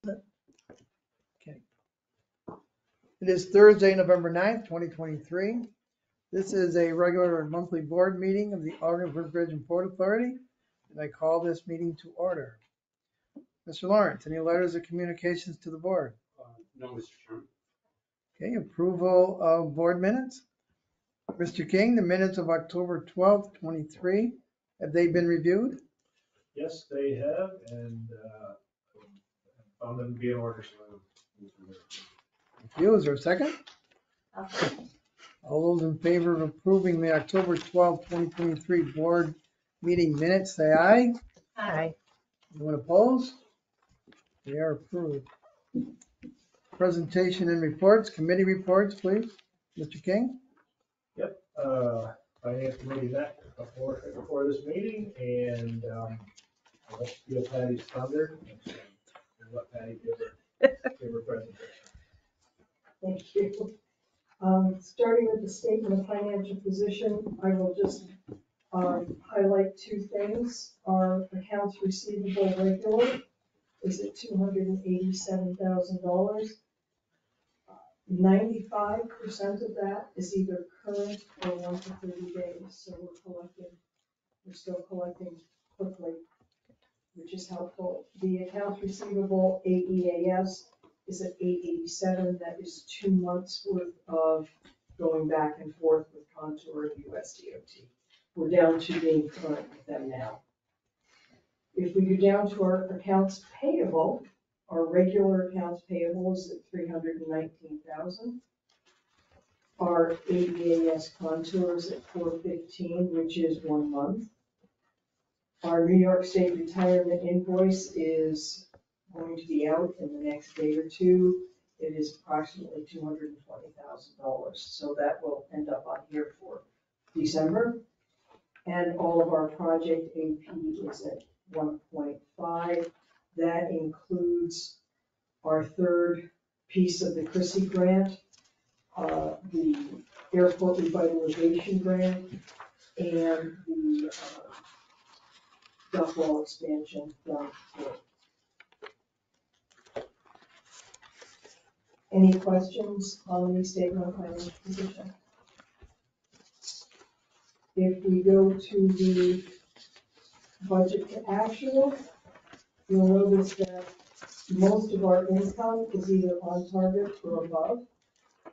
Okay. It is Thursday, November 9th, 2023. This is a regular monthly board meeting of the Ogdenburg Bridge and Port Authority, and I call this meeting to order. Mr. Lawrence, any letters or communications to the board? No, Mr. Chairman. Okay, approval of board minutes. Mr. King, the minutes of October 12th, 23, have they been reviewed? Yes, they have, and found them to be in order. So Thank you. Is there a second? All those in favor of approving the October 12th, 2023 board meeting minutes, say aye. Aye. Anyone opposed? They are approved. Presentation and reports, committee reports, please. Mr. King? Yep, finance committee met before this meeting, and I won't steal Patty's thunder. And let Patty give her presentation. Thank you. Starting with the statement of financial position, I will just highlight two things. Our accounts receivable regular is at $287,000. 95% of that is either current or 1 to 30 days. So we're still collecting quickly, which is helpful. The accounts receivable AEAS is at 887. That is 2 months worth of going back and forth with Contour and USDOT. We're down to being current with them now. If we go down to our accounts payable, our regular accounts payable is at 319,000. Our AEAS Contour is at 415, which is 1 month. Our New York State retirement invoice is going to be out in the next day or two. It is approximately $220,000. So that will end up on here for December. And all of our project AP is at 1.5. That includes our third piece of the Chrissy grant, the airport revitalization grant, and the duck wall expansion down the road. Any questions on the statement of financial position? If we go to the budget to actual, you'll notice that most of our income is either on target or above,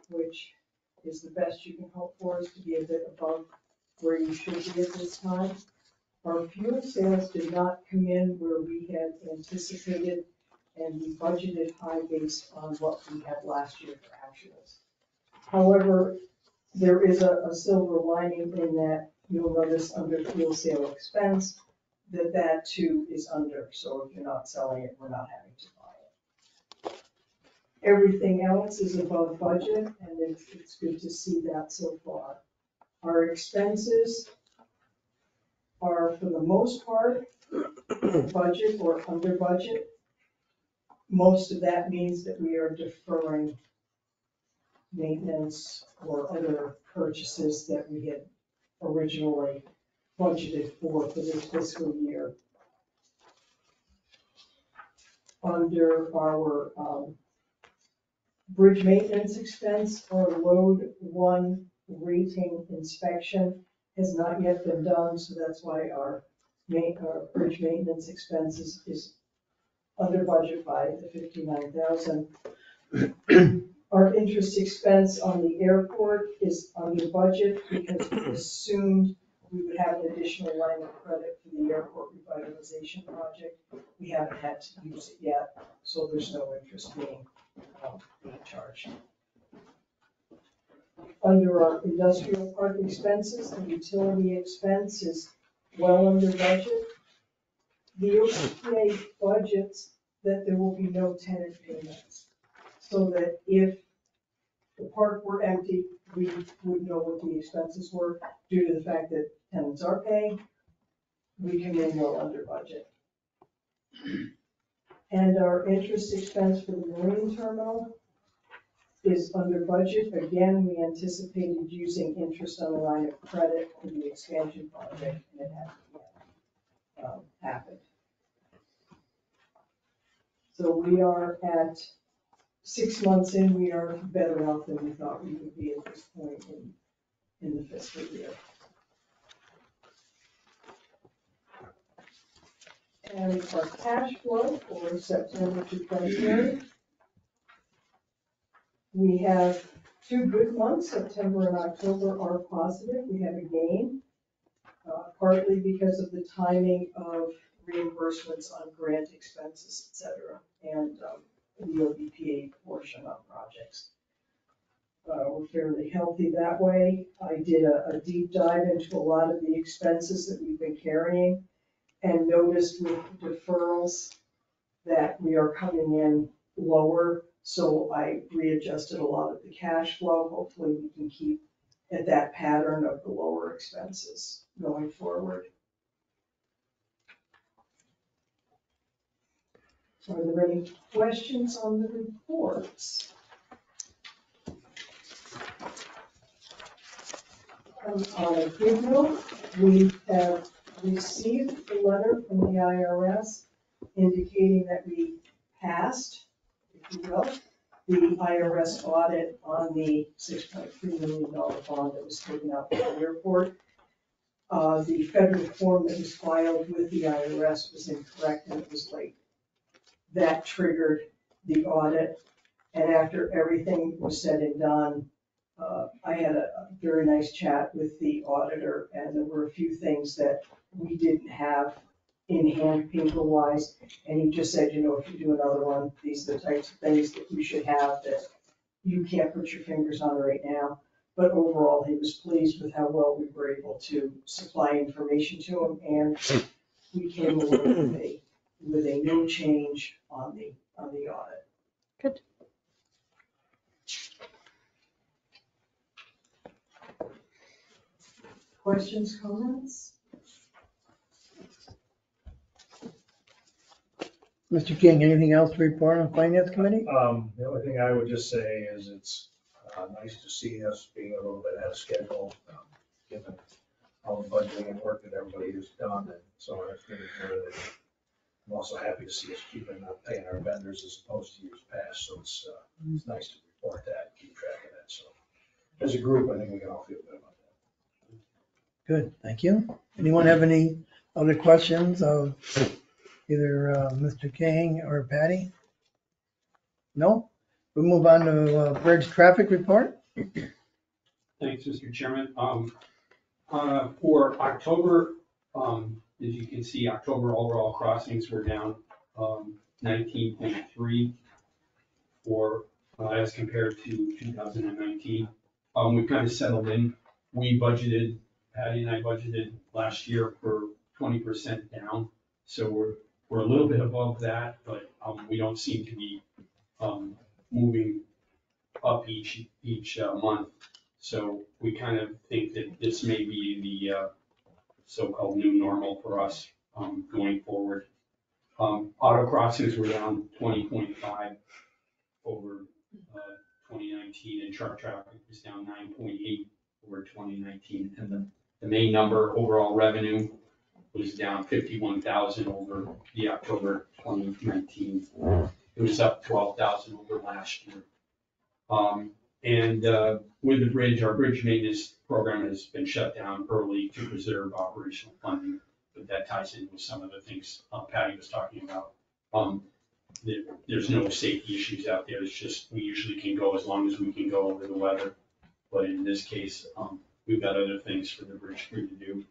which is the best you can hope for, is to be a bit above where you should be at this time. Our fuel sales did not come in where we had anticipated, and we budgeted high based on what we had last year for actuals. However, there is a silver lining in that you'll notice under fuel sale expense that too is under. So if you're not selling it, we're not having to buy it. Everything else is above budget, and it's good to see that so far. Our expenses are, for the most part, budget or under budget. Most of that means that we are deferring maintenance or other purchases that we had originally budgeted for this fiscal year. Under our bridge maintenance expense, our load 1 rating inspection has not yet been done, so that's why our bridge maintenance expenses is under budget by the 59,000. Our interest expense on the airport is under budget because we assumed we would have an additional line of credit for the airport revitalization project. We haven't had to use it yet, so there's no interest being charged. Under our industrial park expenses, the utility expense is well under budget. The OBPA budgets that there will be no tenant payments, so that if the park were empty, we would know what the expenses were due to the fact that tenants are paying. We come in well under budget. And our interest expense for the marine terminal is under budget. Again, we anticipated using interest on the line of credit for the expansion project, and it hasn't happened. So we are at 6 months in, we are better off than we thought we would be at this point in the fiscal year. And our cash flow for September to February, we have 2 good months. September and October are positive. We have a gain, partly because of the timing of reimbursements on grant expenses, et cetera, and the OBPA portion of projects. We're fairly healthy that way. I did a deep dive into a lot of the expenses that we've been carrying and noticed with deferrals that we are coming in lower. So I readjusted a lot of the cash flow. Hopefully we can keep at that pattern of the lower expenses going forward. Are there any questions on the reports? On a good note, we have received a letter from the IRS indicating that we passed, if you will, the IRS audit on the $6.3 million bond that was taken out by the airport. The federal form that was filed with the IRS was incorrect and it was late. That triggered the audit, and after everything was said and done, I had a very nice chat with the auditor, and there were a few things that we didn't have in hand paper-wise, and he just said, you know, if you do another one, these are the types of things that you should have that you can't put your fingers on right now. But overall, he was pleased with how well we were able to supply information to him, and we came away with a no change on the audit. Good. Questions, comments? Mr. King, anything else to report on Finance Committee? The only thing I would just say is it's nice to see us being a little bit ahead of schedule, given all the budgeting and work that everybody has done, and so that's really good. I'm also happy to see us paying our vendors as opposed to years past, so it's nice to report that, keep track of that. So as a group, I think we can all feel good about that. Good, thank you. Anyone have any other questions of either Mr. King or Patty? No? We'll move on to bridge traffic report. Thanks, Mr. Chairman. For October, as you can see, October overall crossings were down 19.3 for as compared to 2019. We've kind of settled in. We budgeted, Patty and I budgeted last year for 20% down. So we're a little bit above that, but we don't seem to be moving up each month. So we kind of think that this may be the so-called new normal for us going forward. Auto crossings were down 20.5 over 2019, and truck traffic was down 9.8 over 2019. And the main number, overall revenue, was down 51,000 over the October 2019. It was up 12,000 over last year. With the bridge, our bridge maintenance program has been shut down early to preserve operational funding, but that ties in with some of the things Patty was talking about. There's no safety issues out there. It's just we usually can go as long as we can go over the weather. But in this case, we've got other things for the bridge crew to do.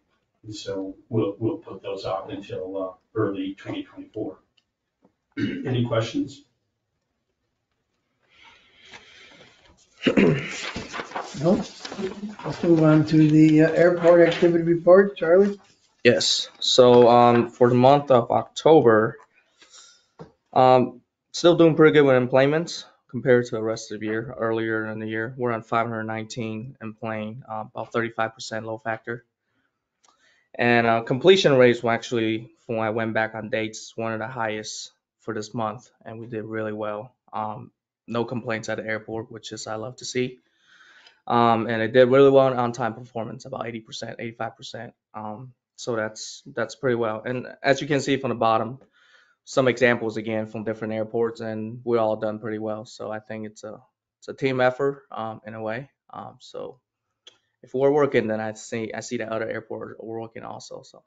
And so we'll put those off until early 2024. Any questions? No? Let's move on to the airport activity report. Charlie? Yes. So for the month of October, still doing pretty good with employments compared to the rest of the year. Earlier in the year, we're on 519 employing, about 35% load factor. And completion rates were actually, when I went back on dates, one of the highest for this month, and we did really well. No complaints at the airport, which is I love to see. And it did really well on time performance, about 80%, 85%. So that's pretty well. And as you can see from the bottom, some examples again from different airports, and we're all done pretty well. So I think it's a team effort in a way. So if we're working, then I see the other airport are working also. So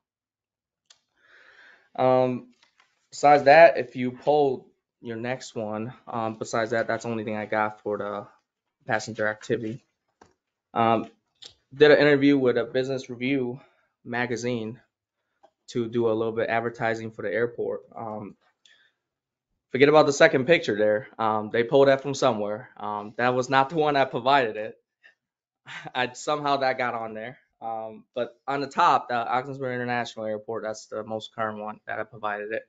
besides that, if you pull your next one, besides that, that's the only thing I got for the passenger activity. Did an interview with a Business Review magazine to do a little bit advertising for the airport. Forget about the second picture there. They pulled that from somewhere. That was not the one I provided it. I somehow that got on there. But on the top, the Ogdensburg International Airport, that's the most current one that I provided it.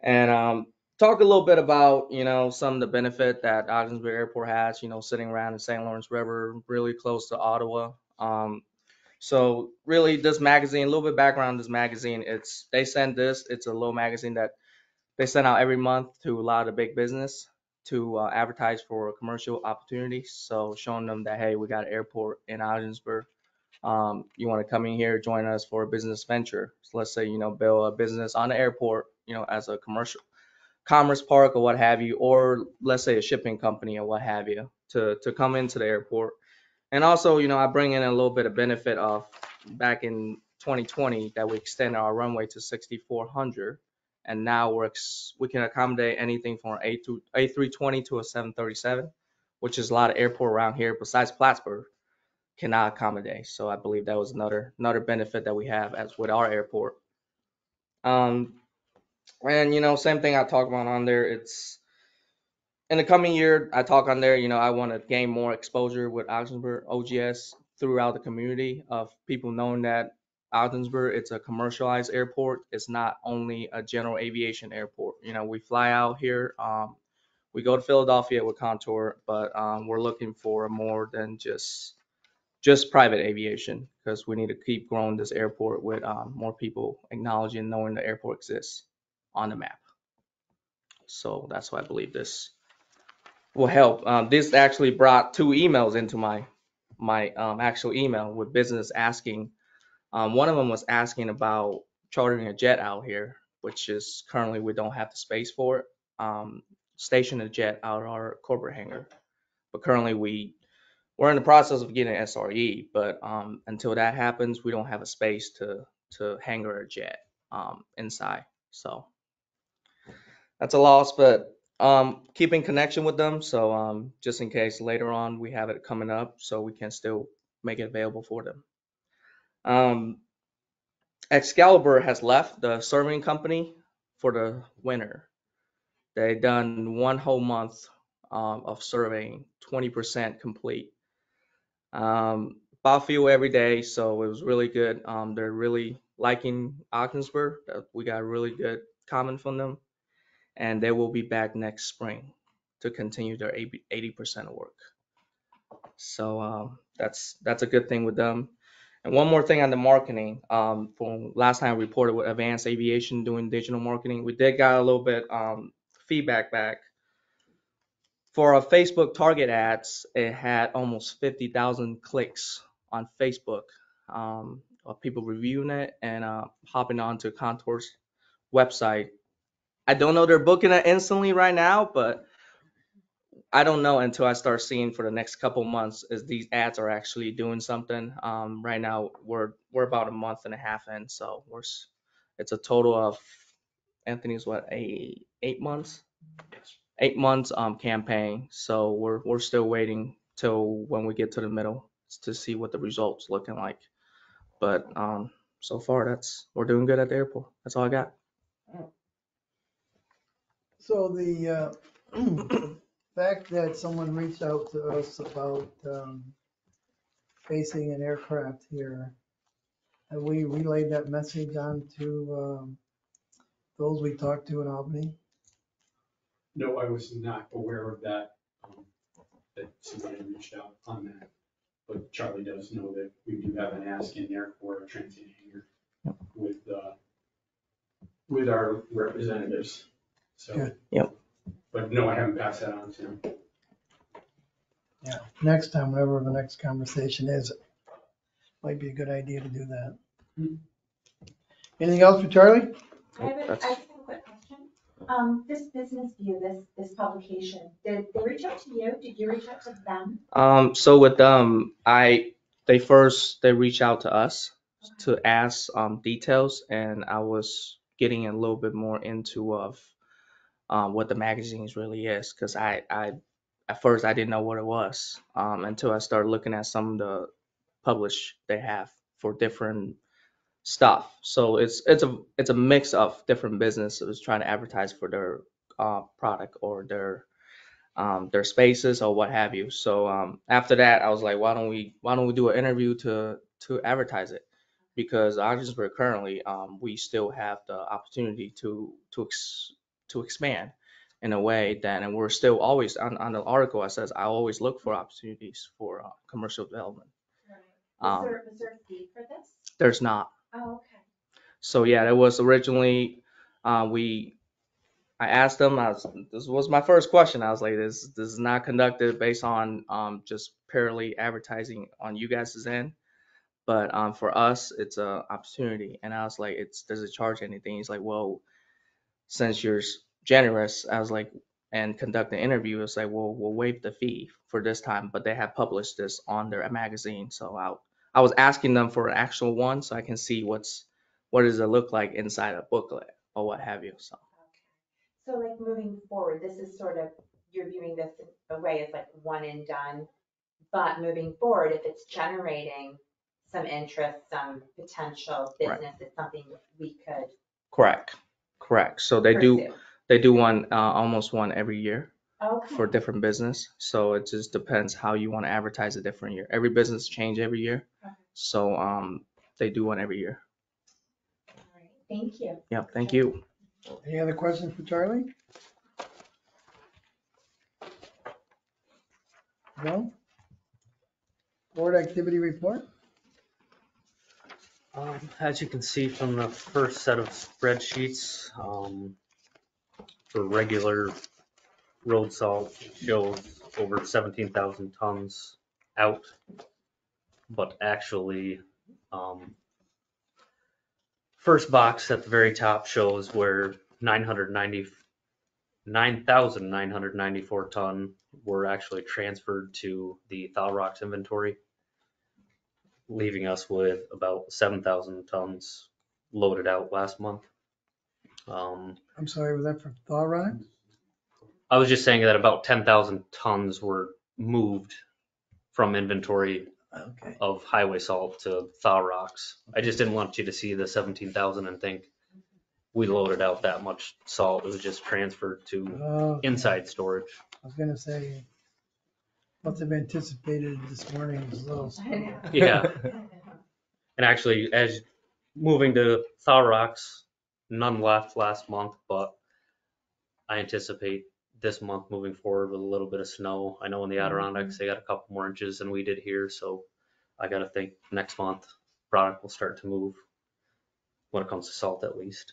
And talk a little bit about, some of the benefit that Ogdensburg Airport has, sitting around the St. Lawrence River, really close to Ottawa. So really this magazine, a little bit background on this magazine, it's a little magazine that they send out every month to a lot of the big business to advertise for commercial opportunities. So showing them that, hey, we got an airport in Ogdensburg. You want to come in here, join us for a business venture. So let's say, build a business on the airport, as a commercial commerce park or what have you, or let's say a shipping company or what have you to come into the airport. And also, I bring in a little bit of benefit of back in 2020 that we extended our runway to 6,400. And now we can accommodate anything from an A320 to a 737, which is a lot of airport around here besides Plattsburgh cannot accommodate. So I believe that was another benefit that we have as with our airport. And same thing I talk about on there. It's in the coming year, I talk on there, I want to gain more exposure with Ogdensburg OGS throughout the community of people knowing that Ogdensburg, it's a commercialized airport. It's not only a general aviation airport. We fly out here. We go to Philadelphia with Contour, but we're looking for more than just private aviation because we need to keep growing this airport with more people acknowledging and knowing the airport exists on the map. So that's why I believe this will help. This actually brought 2 emails into my actual email with business asking. One of them was asking about chartering a jet out here, which is currently we don't have the space for it. Station a jet out of our corporate hangar, but currently we're in the process of getting SRE. But until that happens, we don't have a space to hangar a jet inside. So that's a loss, but keep in connection with them. So just in case later on we have it coming up, so we can still make it available for them. Excalibur has left the serving company for the winter. They done 1 whole month of surveying, 20% complete. Bought fuel every day, so it was really good. They're really liking Ogdensburg. We got a really good comment from them. And they will be back next spring to continue their 80% of work. So that's a good thing with them. And one more thing on the marketing. From last time I reported with Advanced Aviation doing digital marketing, we did got a little bit feedback back. For our Facebook target ads, it had almost 50,000 clicks on Facebook of people reviewing it and hopping onto Contour's website. I don't know they're booking it instantly right now, but I don't know until I start seeing for the next couple months as these ads are actually doing something. Right now we're about a month and a half in, so it's a total of Anthony's 8 months? 8 months campaign. So we're still waiting till when we get to the middle to see what the results looking like. But so far we're doing good at the airport. That's all I got. So the fact that someone reached out to us about facing an aircraft here, have we relayed that message on to those we talked to in Albany? No, I was not aware of that, that somebody reached out on that. But Charlie does know that we do have an ask in there for a transient hangar with our representatives. So. Good. Yep. But no, I haven't passed that on to him. Yeah, next time, whatever the next conversation is, might be a good idea to do that. Anything else for Charlie? I have a quick question. This business view, this publication, did they reach out to you? Did you reach out to them? So with them, they reached out to us to ask details, and I was getting a little bit more into of what the magazines really is, because I at first I didn't know what it was until I started looking at some of the publish they have for different stuff. So it's a mix of different businesses trying to advertise for their product or their spaces or what have you. So after that, I was like, why don't we do an interview to advertise it? Because obviously currently we still have the opportunity to expand in a way that, and we're still always on the article. It says I always look for opportunities for commercial development. Right. Was there a fee for this? There's not. Oh, okay. So yeah, that was originally I asked them. This was my first question. I was like, this is not conducted based on just purely advertising on you guys' end, but for us, it's a opportunity. And I was like, does it charge anything? He's like, well, since you're generous, I was like, and conduct an interview. It's like, well, we'll waive the fee for this time, but they have published this on their magazine. So I was asking them for an actual one so I can see what does it look like inside a booklet or what have you. So. So like moving forward, this is sort of, you're viewing this in a way as like one and done, but moving forward, if it's generating some interest, some potential Right. business, it's something we could Correct. So they pursue. do one almost one every year Okay. for different business. So it just depends how you want to advertise a different year. Every business change every year. Okay. So they do one every year. All right. Thank you. Yep. Thank you. Any other questions for Charlie? No? Board activity report? As you can see from the first set of spreadsheets, for regular road salt it shows over 17,000 tons out, but actually, first box at the very top shows where 9,994 ton were actually transferred to the Thal Rocks inventory, leaving us with about 7,000 tons loaded out last month. I'm sorry, was that for Thaw Rock? I was just saying that about 10,000 tons were moved from inventory Okay. of highway salt to Thaw Rocks. I just didn't want you to see the 17,000 and think we loaded out that much salt. It was just transferred to Okay. inside storage. I was gonna say, must have anticipated this morning was a little. I know. Yeah. And actually, as moving to Thaw Rocks, none left last month, but I anticipate this month moving forward with a little bit of snow. I know in the Adirondacks, they got a couple more inches than we did here, so I gotta think next month product will start to move when it comes to salt at least.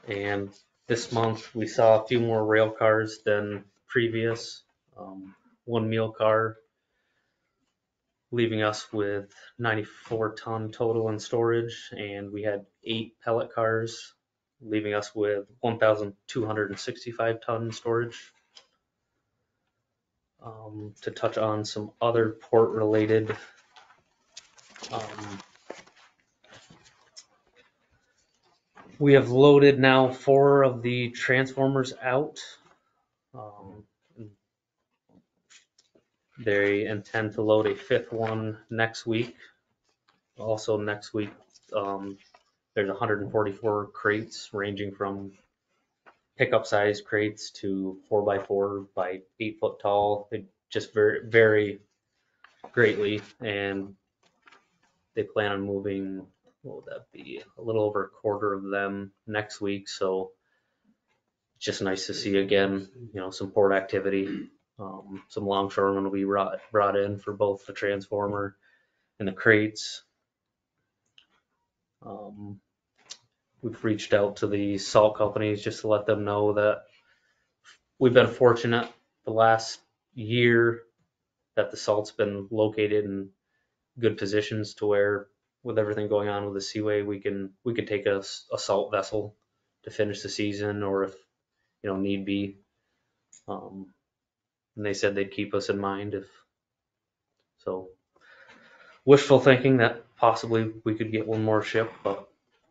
And this month we saw a few more rail cars than previous. One meal car, leaving us with 94 ton total in storage, and we had 8 pellet cars, leaving us with 1,265 ton in storage. To touch on some other port related, we have loaded now 4 of the transformers out. They intend to load a 5th one next week. Also next week, there's 144 crates ranging from pickup size crates to 4x4 by 8 foot tall. They just vary greatly, and they plan on moving, what would that be, a little over a quarter of them next week. So it's just nice to see again, some port activity. Some longshoremen will be brought in for both the transformer and the crates. We've reached out to the salt companies just to let them know that we've been fortunate the last year that the salt's been located in good positions to where with everything going on with the Seaway, we could take a salt vessel to finish the season, or if, need be. And they said they'd keep us in mind if so. Wishful thinking that possibly we could get one more ship, but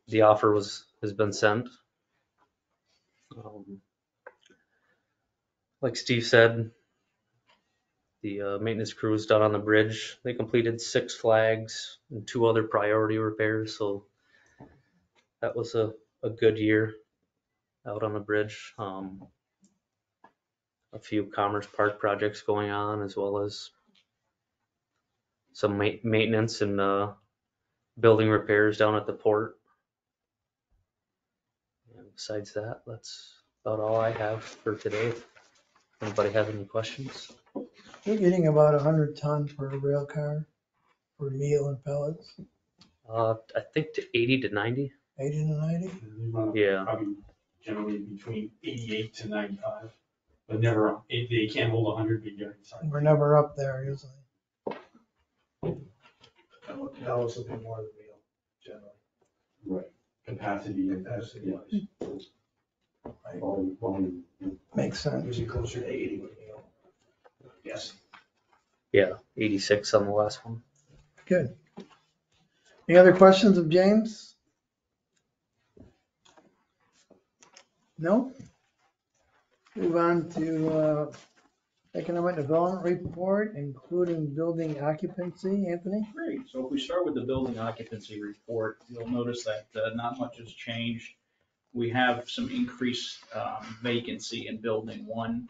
the offer has been sent. Like Steve said, the maintenance crew was done on the bridge. They completed 6 flags and 2 other priority repairs, so that was a good year out on the bridge. A few Commerce Park projects going on, as well as some maintenance and building repairs down at the port. And besides that, that's about all I have for today. Anybody have any questions? We're getting about 100 ton per rail car for meal and pellets, I think to 80 to 90. 80 to 90. They run Yeah. Probably generally between 88 to 95, but never, they can't hold 100 big guys. We're never up there usually. That was looking more than meal, generally. Right. Capacity and Capacity. volume. Makes sense. Usually closer to 80 with meal. Yes. Yeah, 86 on the last one. Good. Any other questions of James? No? Move on to economic development report, including building occupancy. Anthony? Great. So if we start with the building occupancy report, you'll notice that not much has changed. We have some increased vacancy in building 1.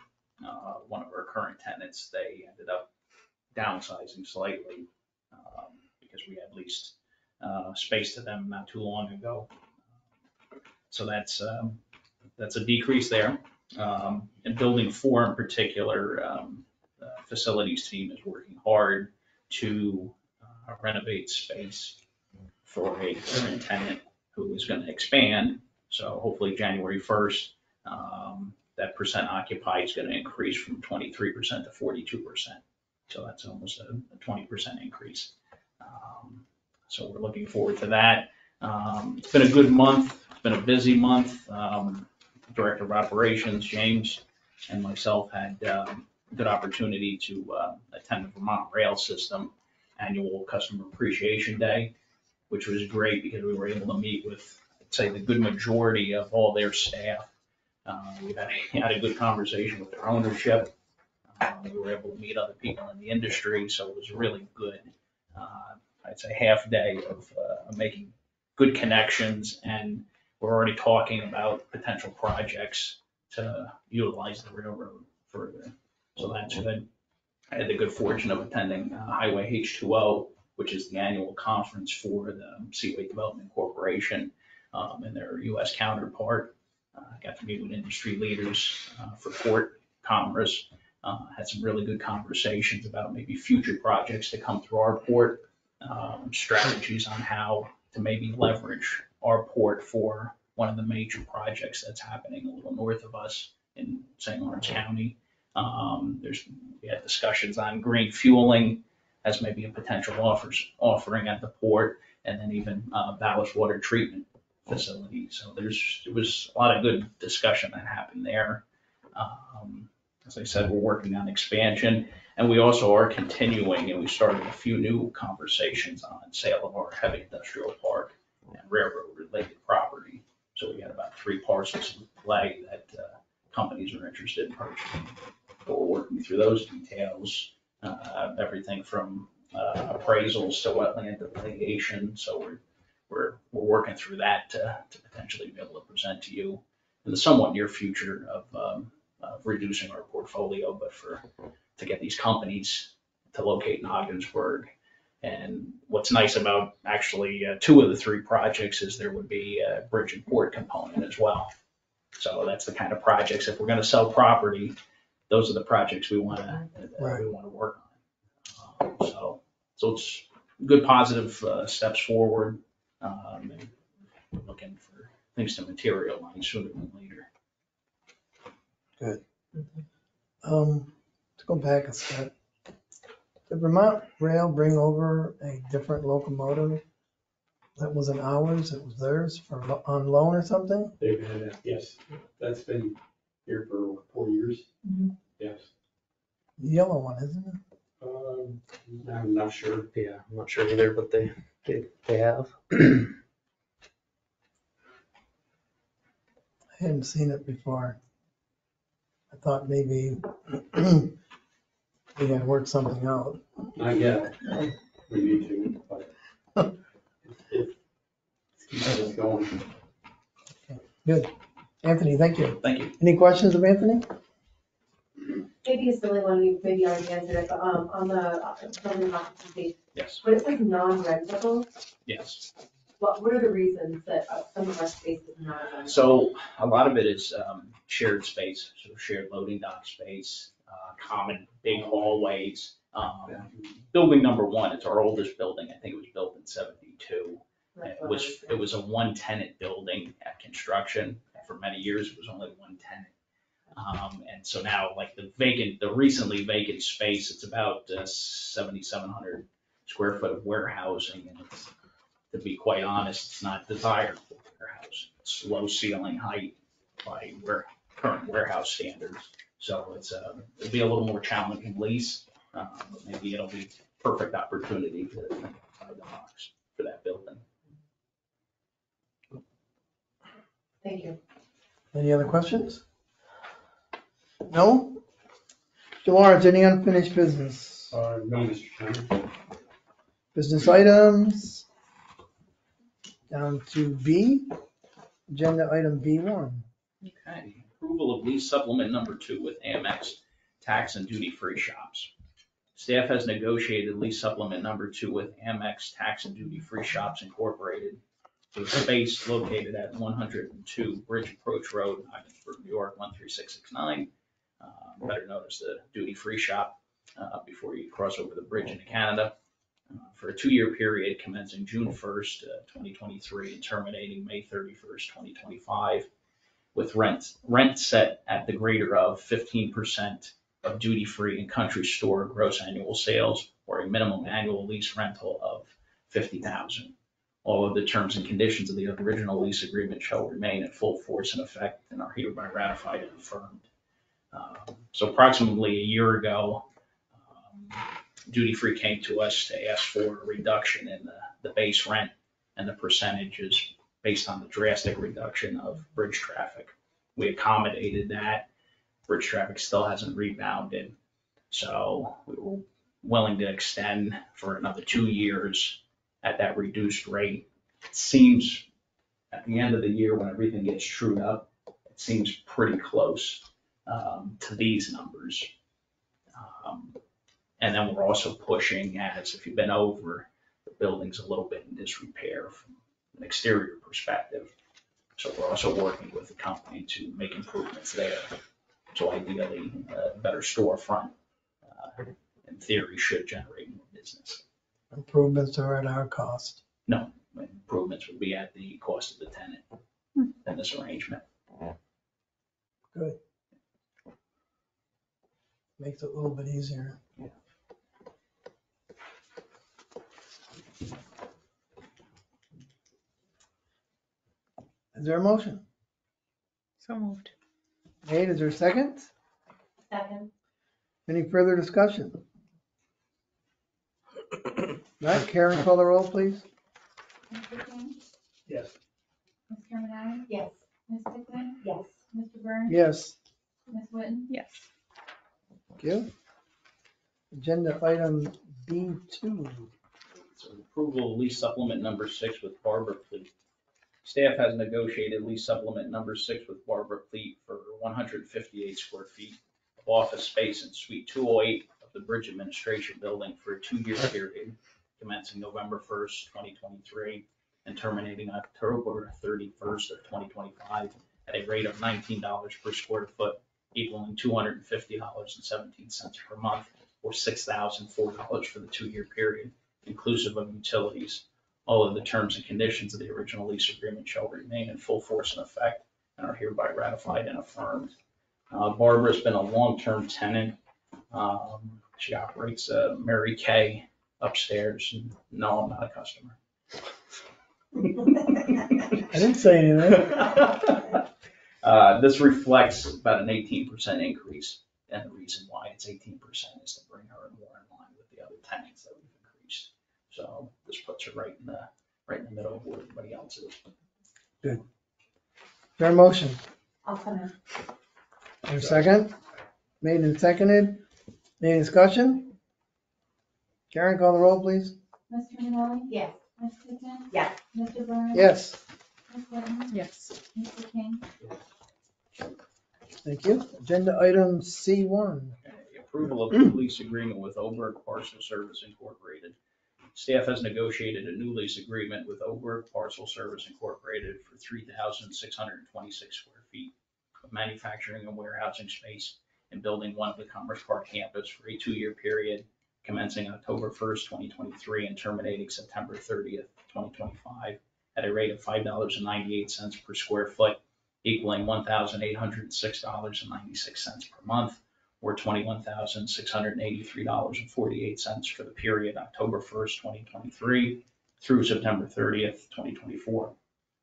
One of our current tenants, they ended up downsizing slightly because we had leased space to them not too long ago. So that's a decrease there. In building 4 in particular, the facilities team is working hard to renovate space for a current tenant who is going to expand. So hopefully January 1st, that percent occupied is going to increase from 23% to 42%. So that's almost a 20% increase. So we're looking forward to that. It's been a good month. It's been a busy month. Director of Operations, James, and myself had a good opportunity to attend the Vermont Rail System Annual Customer Appreciation Day, which was great because we were able to meet with, I'd say, the good majority of all their staff. We had a good conversation with their ownership. We were able to meet other people in the industry, so it was really good. I'd say half day of making good connections, and we're already talking about potential projects to utilize the railroad further. So that's good. I had the good fortune of attending Highway H2O, which is the annual conference for the Seaway Development Corporation and their U.S. counterpart. I got to meet with industry leaders for port commerce. Had some really good conversations about maybe future projects to come through our port, strategies on how to maybe leverage our port for one of the major projects that's happening a little north of us in St. Lawrence County. We had discussions on green fueling as maybe a potential offering at the port, and then even ballast water treatment facility. So there was a lot of good discussion that happened there. As I said, we're working on expansion, and we also are continuing, and we started a few new conversations on sale of our heavy industrial park and railroad related property. So we got about 3 parcels in play that companies are interested in purchasing. But we're working through those details, everything from appraisals to wetland delineation. So we're working through that to potentially be able to present to you in the somewhat near future of reducing our portfolio, but to get these companies to locate in Ogdensburg. And what's nice about actually 2 of the 3 projects is there would be a bridge and port component as well. So that's the kind of projects, if we're going to sell property, those are the projects we want to work on. So it's good positive steps forward, and we're looking for things to materialize sooner than later. Good. Let's go back a step. Did Vermont Rail bring over a different locomotive That wasn't ours, it was theirs on loan or something? They've had that, yes, that's been here for 4 years. Mhm. Yes. The yellow one, isn't it? I'm not sure. Yeah, I'm not sure either, but they have. I hadn't seen it before. I thought maybe we had worked something out. Not yet. We need to, but it's keeping us going. Good. Anthony, thank you. Thank you. Any questions of Anthony? Maybe a silly one, you maybe already answered it, but on the building occupancy, Yes, when it says non-rentable, yes. what are the reasons that some of our space is not rentable? So a lot of it is shared space, so shared loading dock space, common big hallways. Building number 1, it's our oldest building. I think it was built in 72. It was a one tenant building at construction. For many years, it was only one tenant. And so now, like the recently vacant space, it's about 7,700 square foot of warehousing, and it's, to be quite honest, it's not desired for warehouse. It's low ceiling height by current warehouse standards. So it'll be a little more challenging lease, but maybe it'll be perfect opportunity to buy the box for that building. Thank you. Any other questions? No? Mr. Lawrence, any unfinished business? No, Mr. Chairman. Business items? Down to B, agenda item B1. Okay, approval of lease supplement number 2 with Amex tax and duty-free shops. Staff has negotiated lease supplement number 2 with Amex Tax and Duty-Free Shops Incorporated for the space located at 102 Bridge Approach Road, Ogdensburg, New York, 13669. Better known as the duty-free shop before you cross over the bridge into Canada. For a 2-year period commencing June 1st, 2023 and terminating May 31st, 2025, with rent set at the greater of 15% of duty-free and country store gross annual sales, or a minimum annual lease rental of $50,000. All of the terms and conditions of the original lease agreement shall remain in full force and effect and are hereby ratified and affirmed. So approximately a year ago, Duty Free came to us to ask for a reduction in the base rent and the percentages based on the drastic reduction of bridge traffic. We accommodated that. Bridge traffic still hasn't rebounded. So we were willing to extend for another 2 years at that reduced rate. It seems at the end of the year when everything gets trued up, it seems pretty close to these numbers. And then we're also pushing, as if you've been over, the building's a little bit in disrepair from an exterior perspective. So we're also working with the company to make improvements there. So ideally, a better storefront, in theory, should generate more business. Improvements are at our cost. No, improvements would be at the cost of the tenant in this arrangement. Good. Makes it a little bit easier. Is there a motion? So moved. Nate, is there a second? Second. Any further discussion? Right, Karen, call the roll, please. Mr. King? Yes. Ms. Carmenine? Yes. Ms. Pickland? Yes. Mr. Burns? Yes, Ms. Whitten? Yes. thank you. Agenda item B2. So approval of lease supplement number 6 with Barbara Fleet. Staff has negotiated lease supplement number 6 with Barbara Fleet for 158 square feet of office space in Suite 208 of the Bridge Administration Building for a 2-year period commencing November 1st, 2023 and terminating October 31st of 2025 at a rate of $19 per square foot, equaling $250.17 per month, or $6,004 for the 2-year period, inclusive of utilities. All of the terms and conditions of the original lease agreement shall remain in full force and effect and are hereby ratified and affirmed. Barbara's been a long-term tenant. She operates Mary Kay upstairs. No, I'm not a customer. I didn't say anything. This reflects about an 18% increase, and the reason why it's 18% is to bring her more in line with the other tenants that we've increased. So this puts her right in the middle of where everybody else is. Your motion. I'll come in. Your second? Made and seconded. Any discussion? Karen, call the roll, please. Ms. Terminelli? Yes. Ms. Hickman? Yes. Mr. Burns? Yes, Ms. Whitten? Yes. Mr. King? thank you. Agenda item C1. Approval of new lease agreement with Oberg Parcel Service Incorporated. Staff has negotiated a new lease agreement with Oberg Parcel Service Incorporated for 3,626 square feet of manufacturing and warehousing space in Building 1 of the Commerce Park campus for a 2-year period commencing October 1st, 2023 and terminating September 30th, 2025 at a rate of $5.98 per square foot, equaling $1,806.96 per month, or $21,683.48 for the period October 1st, 2023 through September 30th, 2024,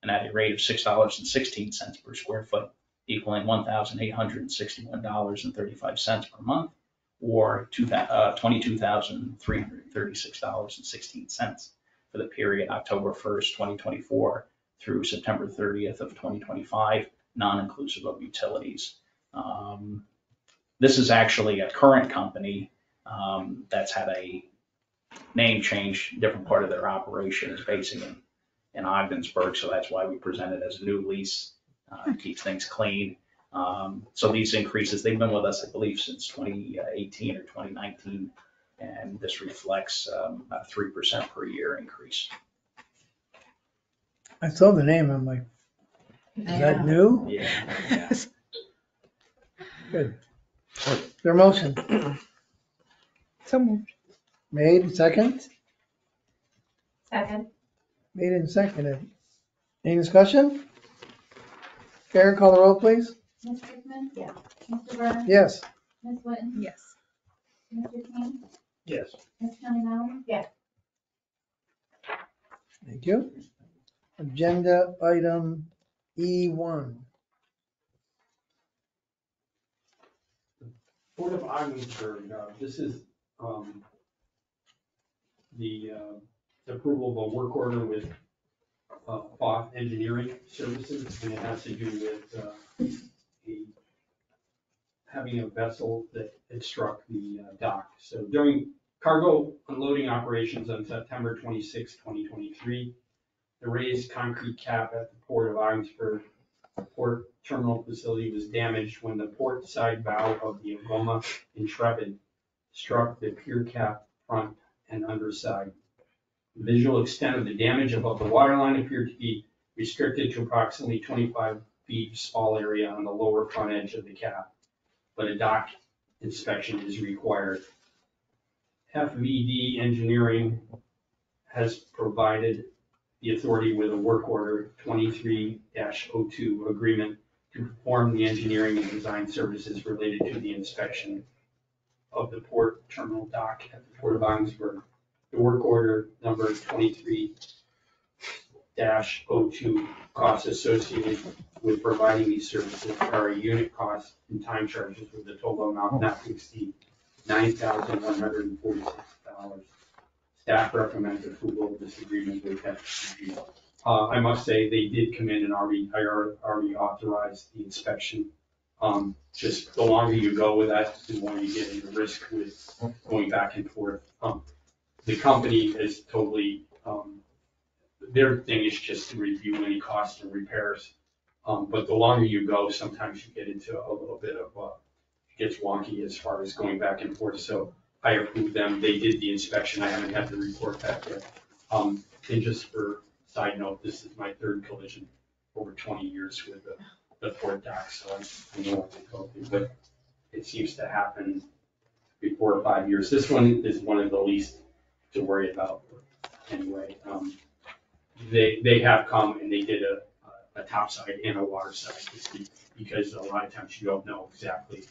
and at a rate of $6.16 per square foot, equaling $1,861.35 per month, or $22,336.16 for the period October 1st, 2024 through September 30th of 2025, non-inclusive of utilities. This is actually a current company that's had a name change, different part of their operation is basing in Ogdensburg, so that's why we present it as a new lease, keeps things clean. So these increases, they've been with us, I believe, since 2018 or 2019, and this reflects about 3% per year increase. I saw the name, I'm like, is that new? Yeah. Good. Your motion. So moved. Made, second? Second. Made and seconded. Any discussion? Karen, call the roll, please. Ms. Hickman? Yes. Mr. Burns? Yes. Ms. Whitten? Yes. Mr. King? Yes. Ms. Terminelli? Thank you. Agenda item E1. Port of Ogdensburg, this is the approval of a work order with BOF Engineering Services, and it has to do with having a vessel that had struck the dock. So during cargo unloading operations on September 26, 2023, the raised concrete cap at the Port of Ogdensburg port terminal facility was damaged when the port side bow of the Algoma Intrepid struck the pier cap front and underside. The visual extent of the damage above the waterline appeared to be restricted to approximately 25 feet of small area on the lower front edge of the cap, but a dock inspection is required. FVD Engineering has provided the authority with a work order 23-02 agreement to perform the engineering and design services related to the inspection of the port terminal dock at the Port of Ogdensburg. The work order number 23-02 costs associated with providing these services are a unit cost and time charges with a total amount not to exceed $9,146. Staff recommends approval of this agreement with FVD. I must say, they did come in and already authorized the inspection. Just the longer you go with that, the more you get into risk with going back and forth. The company is totally, their thing is just to review any costs and repairs. But the longer you go, sometimes you get into a little bit of, it gets wonky as far as going back and forth. So I approved them. They did the inspection. I haven't had the report back yet. And just for side note, this is my third collision over 20 years with the port dock, so I know what they go through, but it seems to happen every 4 or 5 years. This one is one of the least to worry about anyway. They have come and they did a top side and a water side because a lot of times you don't know exactly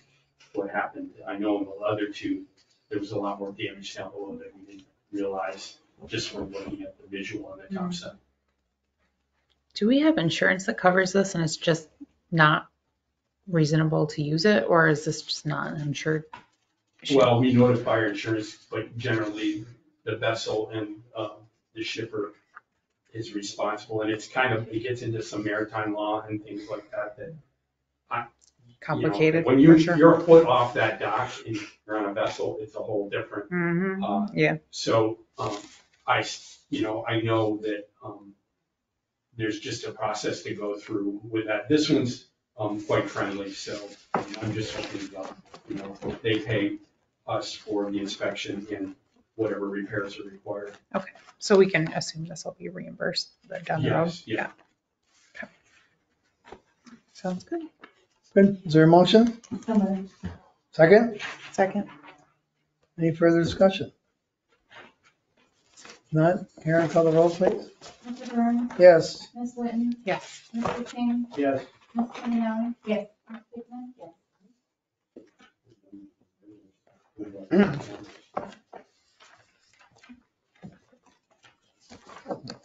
what happened. I know in the other two, there was a lot more damage down below that we didn't realize just from looking at the visual on the top side. Do we have insurance that covers this and it's just not reasonable to use it, or is this just not an insured issue? Well, we notify our insurance, but generally the vessel and the shipper is responsible, and it's kind of, it gets into some maritime law and things like that, that Complicated, when for sure. you're a foot off that dock and you're on a vessel, it's a whole different. Yeah. So, I know that, there's just a process to go through with that. This one's, quite friendly, so I'm just hoping, they pay us for the inspection and whatever repairs are required. Okay, so we can assume this will be reimbursed down the road? Yes, yeah. Okay. Sounds good. Good. Is there a motion? So moved. Second? Second. Any further discussion? None? Karen, call the roll, please. Mr. Burns, Yes. Ms. Whitten, Yes. Mr. King, Yes. Ms. Tannenbaum. Yes. Ms. Pittman. Yes.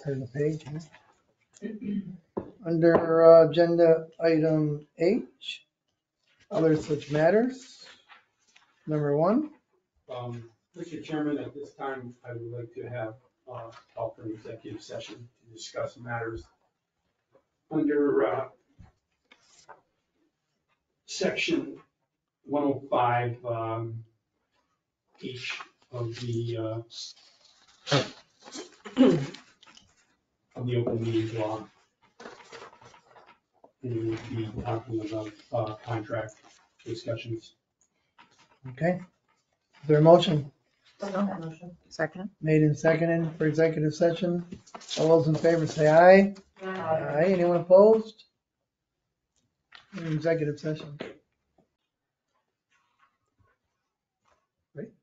Turn the page. Under agenda item H, other such matters. Number 1. Mr. Chairman, at this time, I would like to have call for an executive session to discuss matters under section 105 H of the open meetings law. And we would be talking about contract discussions. Okay. Is there a motion? Second. Made and seconded for executive session. All those in favor say aye. Aye. Anyone opposed? In executive session. Great.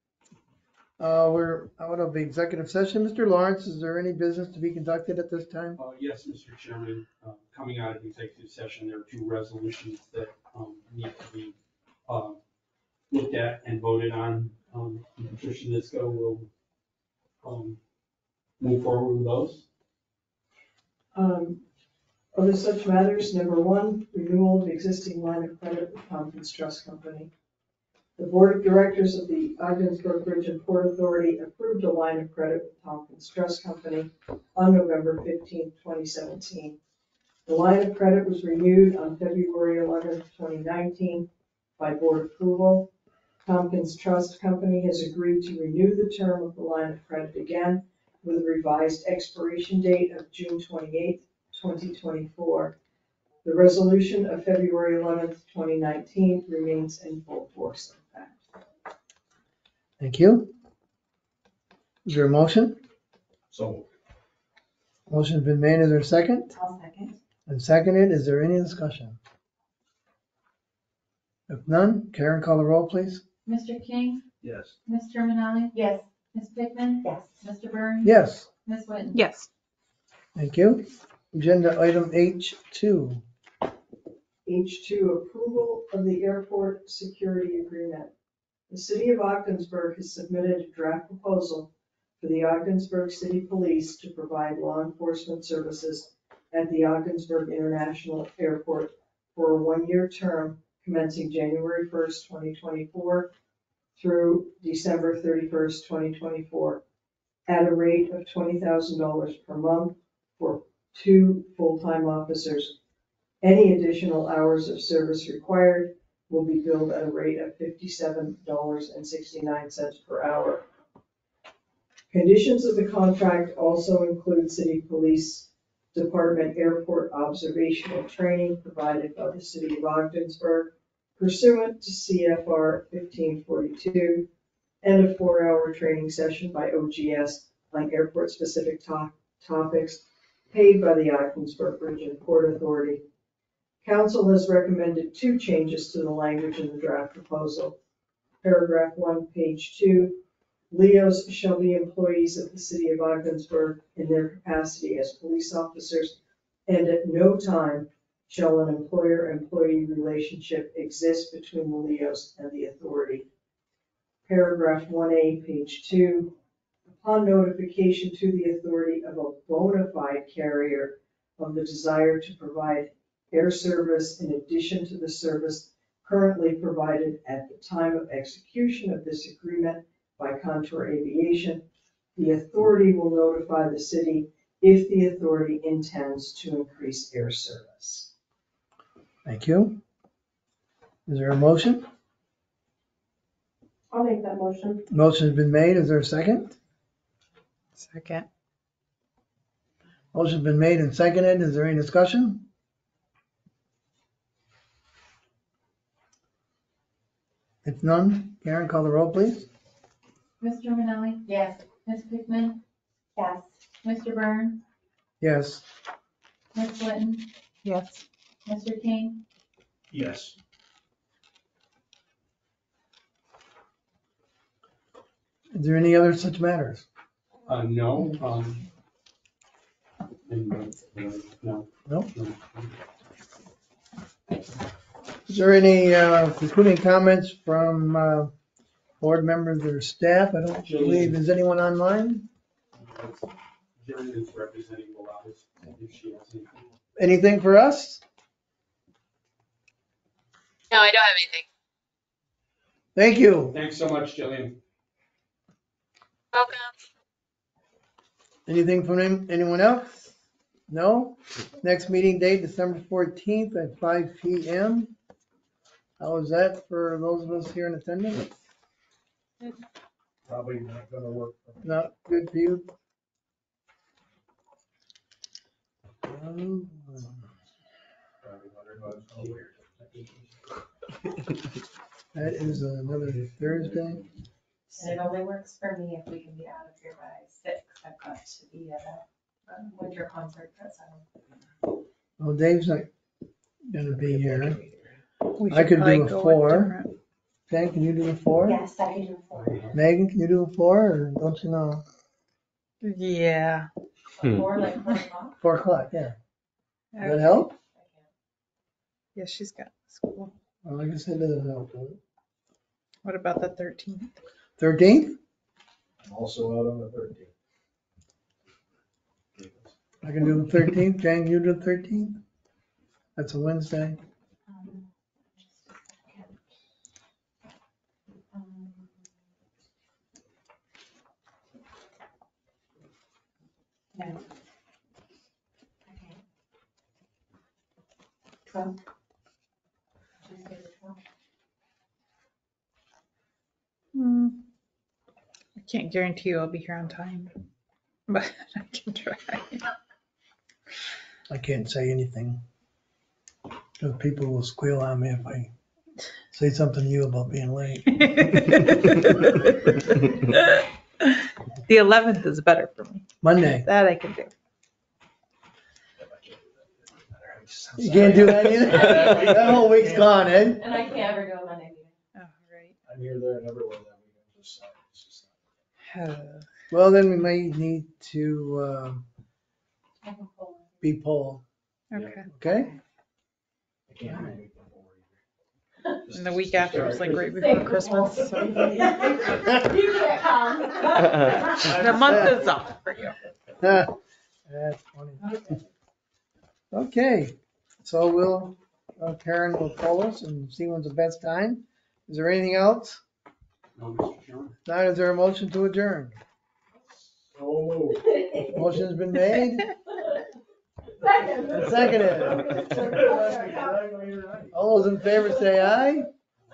We're out of the executive session. Mr. Lawrence, is there any business to be conducted at this time? Yes, Mr. Chairman, coming out of the executive session, there are 2 resolutions that need to be looked at and voted on. Patricia Nisco will move forward with those. Other such matters, number 1, renewal of existing line of credit with Tompkins Trust Company. The Board of Directors of the Ogdensburg Bridge and Port Authority approved a line of credit with Tompkins Trust Company on November 15, 2017. The line of credit was renewed on February 11, 2019 by board approval. Tompkins Trust Company has agreed to renew the term of the line of credit again with a revised expiration date of June 28, 2024. The resolution of February 11th, 2019 remains in full force and effect. Thank you. Is there a motion? So. Motion's been made. Is there a second? I'll second. And seconded. Is there any discussion? If none, Karen, call the roll, please. Mr. King, Yes. Ms. Terminelli, Yes. Ms. Pittman, Yes. Mr. Burns. Yes. Ms. Whitten. Yes. Thank you. Agenda item H2. H2, approval of the airport security agreement. The city of Ogdensburg has submitted a draft proposal for the Ogdensburg City Police to provide law enforcement services at the Ogdensburg International Airport for a 1-year term commencing January 1st, 2024 through December 31st, 2024 at a rate of $20,000 per month for 2 full-time officers. Any additional hours of service required will be billed at a rate of $57.69 per hour. Conditions of the contract also include City Police Department airport observational training provided by the City of Ogdensburg pursuant to CFR 1542 and a 4-hour training session by OGS on airport-specific topics paid by the Ogdensburg Bridge and Port Authority. Council has recommended 2 changes to the language in the draft proposal. Paragraph 1, page 2, Leos shall be employees of the City of Ogdensburg in their capacity as police officers, and at no time shall an employer-employee relationship exist between the Leos and the authority. Paragraph 1A, page 2, upon notification to the authority of a bona fide carrier of the desire to provide air service in addition to the service currently provided at the time of execution of this agreement by Contour Aviation. The authority will notify the city if the authority intends to increase air service. Thank you. Is there a motion? I'll make that motion. Motion's been made. Is there a second? Second. Motion's been made and seconded. Is there any discussion? If none, Karen, call the roll, please. Mr. Romanelli? Yes. Ms. Pickman? Yes. Mr. Byrne? Yes. Ms. Litton? Yes. Mr. King? Yes. Is there any other such matters? No, no. No? Is there any concluding comments from board members or staff? I don't believe, is anyone online? Jillian is representing Malakas, if she has anything. Anything for us? No, I don't have anything. Thank you. Thanks so much, Jillian. Welcome. Anything from anyone else? No? Next meeting date, December 14th at 5 PM. How is that for those of us here in attendance? Probably not gonna work. Not good for you? Probably wondering why it's so weird. That is another Thursday. And it only works for me if we can be out of here by 6. I've got to be at a winter concert at 7. Well, Dave's not gonna be here. We I should could probably do a go with 4. different- Jen, can you do a 4? Yes, I can do 4. Megan, can you do a 4 or don't you know? Yeah. Or like 4 o'clock. 4 o'clock, yeah. Does that help? Yeah, she's got school. Well, like I said, it doesn't help. What about the 13th? 13th? I'm also out on the 13th. I can do the 13th. Jen, you do the 13th? That's a Wednesday. Just a second. No. Okay. 12. Tuesday the 12th. I can't guarantee you I'll be here on time, but I can try. I can't say anything. Because people will squeal on me if I say something to you about being late. The 11th is better for me. Monday. That I can do. You can't do that either? That whole week's gone, Ed. And I can't ever do a Monday meeting. Oh, right. I'm here, there, and everywhere that weekend. It's just Well, then we may need to I can pull. be polled, Okay. okay? I can't do a week before either. And the week after is like right before Christmas. So You can't come. the month is up for you. That's funny. Okay, so we'll, Karen will call us and see when's the best time. Is there anything else? No, Mr. Chairman. Now, is there a motion to adjourn? Oh. Motion's been made and seconded. All those in favor say aye.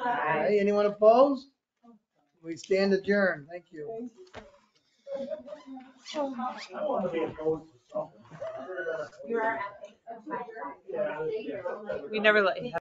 Aye. Anyone opposed? We stand adjourned. Thank you. I want to be opposed to something. You are at Yeah, yeah. We never let you have